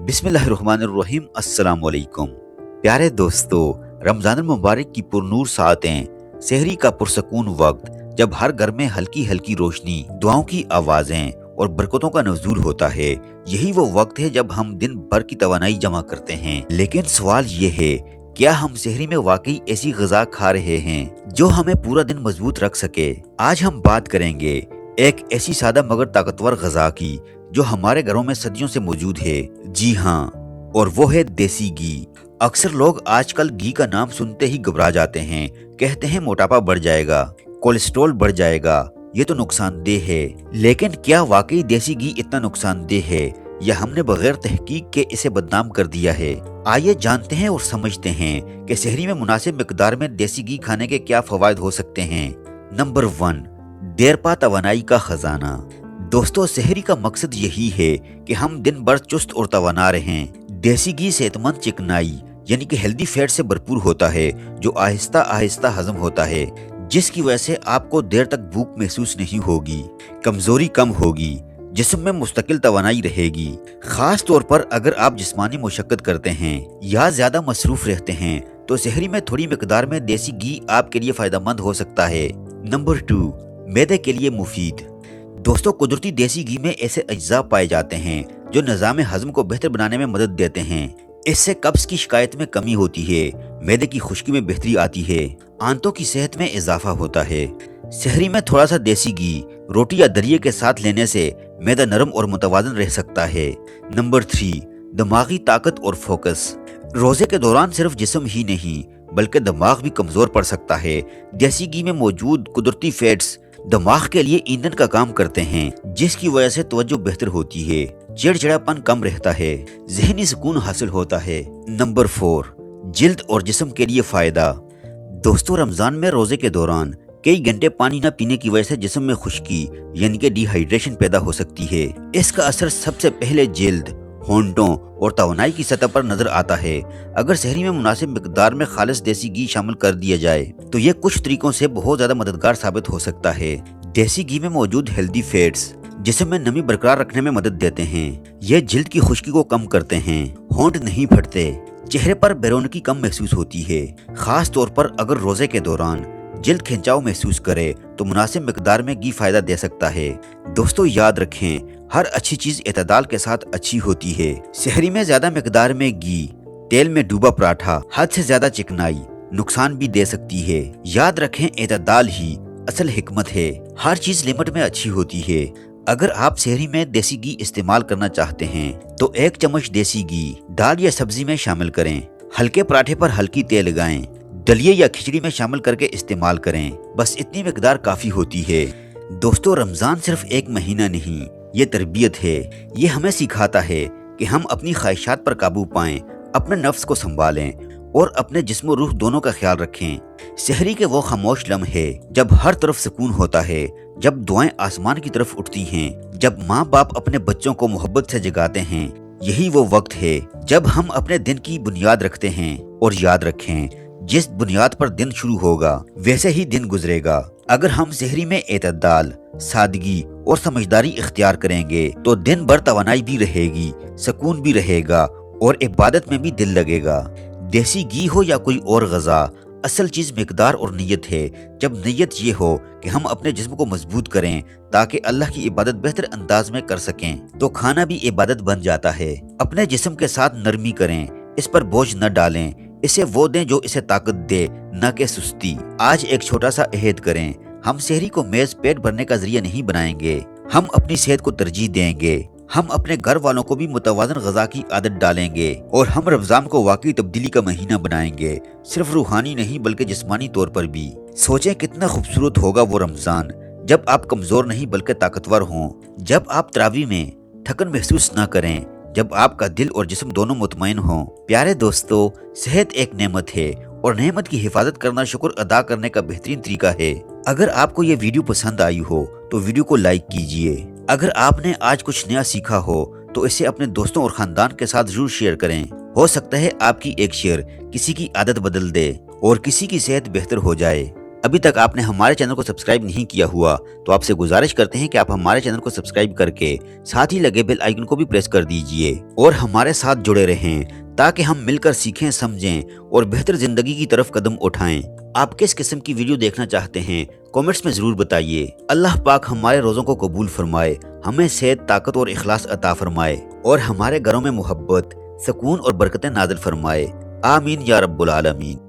बिस्मिल्लाहिर्रहमानिर्रहीम। अस्सलाम वालेकुम। प्यारे दोस्तों, रमज़ान मुबारक की पुरनूर सातें, सहरी का पुरसकून वक्त, जब हर घर में हल्की हल्की रोशनी, दुआओं की आवाज़ें और बरकतों का नज़ूल होता है, यही वो वक्त है जब हम दिन भर की तवानाई जमा करते हैं। लेकिन सवाल ये है, क्या हम सहरी में वाकई ऐसी ग़िज़ा खा रहे हैं जो हमें पूरा दिन मजबूत रख सके? आज हम बात करेंगे एक ऐसी सादा मगर ताकतवर ग़िज़ा की जो हमारे घरों में सदियों से मौजूद है। जी हाँ, और वो है देसी घी। अक्सर लोग आजकल घी का नाम सुनते ही घबरा जाते हैं, कहते हैं मोटापा बढ़ जाएगा, कोलेस्ट्रॉल बढ़ जाएगा, ये तो नुकसानदेह है। लेकिन क्या वाकई देसी घी इतना नुकसानदेह है या हमने बगैर तहकीक के इसे बदनाम कर दिया है? आइए जानते हैं और समझते हैं कि सहरी में मुनासिब मिकदार में देसी घी खाने के क्या फवायद हो सकते हैं। नंबर 1, देरपा तवानाई का खजाना। दोस्तों, सहरी का मकसद यही है कि हम दिन भर चुस्त और तवाना रहें। देसी घी सेहतमंद चिकनाई यानी कि हेल्दी फैट से भरपूर होता है, जो आहिस्ता आहिस्ता हजम होता है, जिसकी वजह से आपको देर तक भूख महसूस नहीं होगी, कमजोरी कम होगी, जिस्म में मुस्तकिल तवानाई रहेगी। खास तौर पर अगर आप जिस्मानी मुशक्कत करते हैं या ज्यादा मसरूफ रहते हैं तो सहरी में थोड़ी मिकदार में देसी घी आपके लिए फायदेमंद हो सकता है। नंबर 2, मैदे के लिए मुफीद। दोस्तों, कुदरती देसी घी में ऐसे अज्जा पाए जाते हैं जो निज़ाम हजम को बेहतर बनाने में मदद देते हैं। इससे कब्ज की शिकायत में कमी होती है, मैदे की खुश्की में बेहतरी आती है, आंतों की सेहत में इजाफा होता है। सहरी में थोड़ा सा देसी घी रोटी या दलिए के साथ लेने से मैदा नरम और मुतवाज़न रह सकता है। नंबर 3, दिमागी ताकत और फोकस। रोजे के दौरान सिर्फ जिस्म ही नहीं बल्कि दिमाग भी कमजोर पड़ सकता है। देसी घी में मौजूद कुदरती फैट्स दिमाग के लिए ईंधन का काम करते हैं, जिसकी वजह से तवज्जो बेहतर होती है, चिड़चिड़ापन कम रहता है, ज़हनी सुकून हासिल होता है। नंबर 4, जिल्द और जिस्म के लिए फायदा। दोस्तों, रमजान में रोजे के दौरान कई घंटे पानी न पीने की वजह से जिस्म में खुश्की यानी कि डिहाइड्रेशन पैदा हो सकती है। इसका असर सबसे पहले जिल्द, होंठों और तवानाई की सतह पर नजर आता है। अगर सहरी में मुनासिब मिकदार में खालिस देसी घी शामिल कर दिया जाए तो ये कुछ तरीकों से बहुत ज्यादा मददगार साबित हो सकता है। देसी घी में मौजूद हेल्दी फैट्स जिस्म में नमी बरकरार रखने में मदद देते हैं। ये जिल्द की खुश्की को कम करते हैं, होंठ नहीं फटते, चेहरे पर बेरौनकी कम महसूस होती है। खास तौर पर अगर रोजे के दौरान जिल्द खिंचाव महसूस करे तो मुनासिब मिकदार में घी फायदा दे सकता है। दोस्तों, याद रखें, हर अच्छी चीज एतदाल के साथ अच्छी होती है। सहरी में ज्यादा मिकदार में घी, तेल में डूबा पराठा, हद से ज्यादा चिकनाई नुकसान भी दे सकती है। याद रखें, एतदाल ही असल हिकमत है, हर चीज लिमिट में अच्छी होती है। अगर आप सहरी में देसी घी इस्तेमाल करना चाहते हैं तो 1 चम्मच देसी घी दाल या सब्जी में शामिल करें। हल्के पराठे पर हल्की तेल लगाएं, दलिए या खिचड़ी में शामिल करके इस्तेमाल करें। बस इतनी मिकदार काफी होती है। दोस्तों, रमजान सिर्फ एक महीना नहीं, ये तरबियत है। ये हमें सिखाता है कि हम अपनी ख्वाहिशात पर काबू पाएं, अपने नफ्स को संभालें और अपने जिस्म और रूह दोनों का ख्याल रखें। सहरी के वो खामोश लम्हे जब हर तरफ सुकून होता है, जब दुआएं आसमान की तरफ उठती हैं, जब माँ बाप अपने बच्चों को मोहब्बत से जगाते हैं, यही वो वक्त है जब हम अपने दिन की बुनियाद रखते हैं। और याद रखें, जिस बुनियाद पर दिन शुरू होगा वैसे ही दिन गुजरेगा। अगर हम सहरी में एतदाल, सादगी और समझदारी इख्तियार करेंगे तो दिन भर तवानाई भी रहेगी, सुकून भी रहेगा और इबादत में भी दिल लगेगा। देसी घी हो या कोई और ग़िज़ा, असल चीज मिकदार और नीयत है। जब नीयत ये हो कि हम अपने जिस्म को मजबूत करें ताकि अल्लाह की इबादत बेहतर अंदाज में कर सकें, तो खाना भी इबादत बन जाता है। अपने जिस्म के साथ नरमी करें, इस पर बोझ न डालें, इसे वो दें जो इसे ताकत दे, न कि सुस्ती। आज एक छोटा सा अहद करें, हम सहरी को मेज पेट भरने का जरिया नहीं बनाएंगे, हम अपनी सेहत को तरजीह देंगे, हम अपने घर वालों को भी मुतवाज़न ग़िज़ा की आदत डालेंगे और हम रमज़ान को वाकई तब्दीली का महीना बनाएंगे, सिर्फ रूहानी नहीं बल्कि जिस्मानी तौर पर भी। सोचें कितना खूबसूरत होगा वो रमज़ान जब आप कमज़ोर नहीं बल्कि ताकतवर हों, जब आप तरावी में थकन महसूस न करें, जब आपका दिल और जिस्म दोनों मुतमईन हों। प्यारे दोस्तों, सेहत एक नेमत है और नेमत की हिफाजत करना शुक्र अदा करने का बेहतरीन तरीका है। अगर आपको ये वीडियो पसंद आई हो तो वीडियो को लाइक कीजिए। अगर आपने आज कुछ नया सीखा हो तो इसे अपने दोस्तों और खानदान के साथ जरूर शेयर करें। हो सकता है आपकी एक शेयर किसी की आदत बदल दे और किसी की सेहत बेहतर हो जाए। अभी तक आपने हमारे चैनल को सब्सक्राइब नहीं किया हुआ तो आपसे गुजारिश करते हैं कि आप हमारे चैनल को सब्सक्राइब करके साथ ही लगे बेल आइकन को भी प्रेस कर दीजिए और हमारे साथ जुड़े रहें ताकि हम मिलकर सीखें, समझें और बेहतर जिंदगी की तरफ कदम उठाएं। आप किस किस्म की वीडियो देखना चाहते हैं कमेंट्स में जरूर बताइए। अल्लाह पाक हमारे रोज़ों को कबूल फरमाए, हमें सेहत, ताकत और इखलास अता फरमाए और हमारे घरों में मोहब्बत, सुकून और बरकतें नाज़िल फरमाए। आमीन या रब्बुल आलमीन।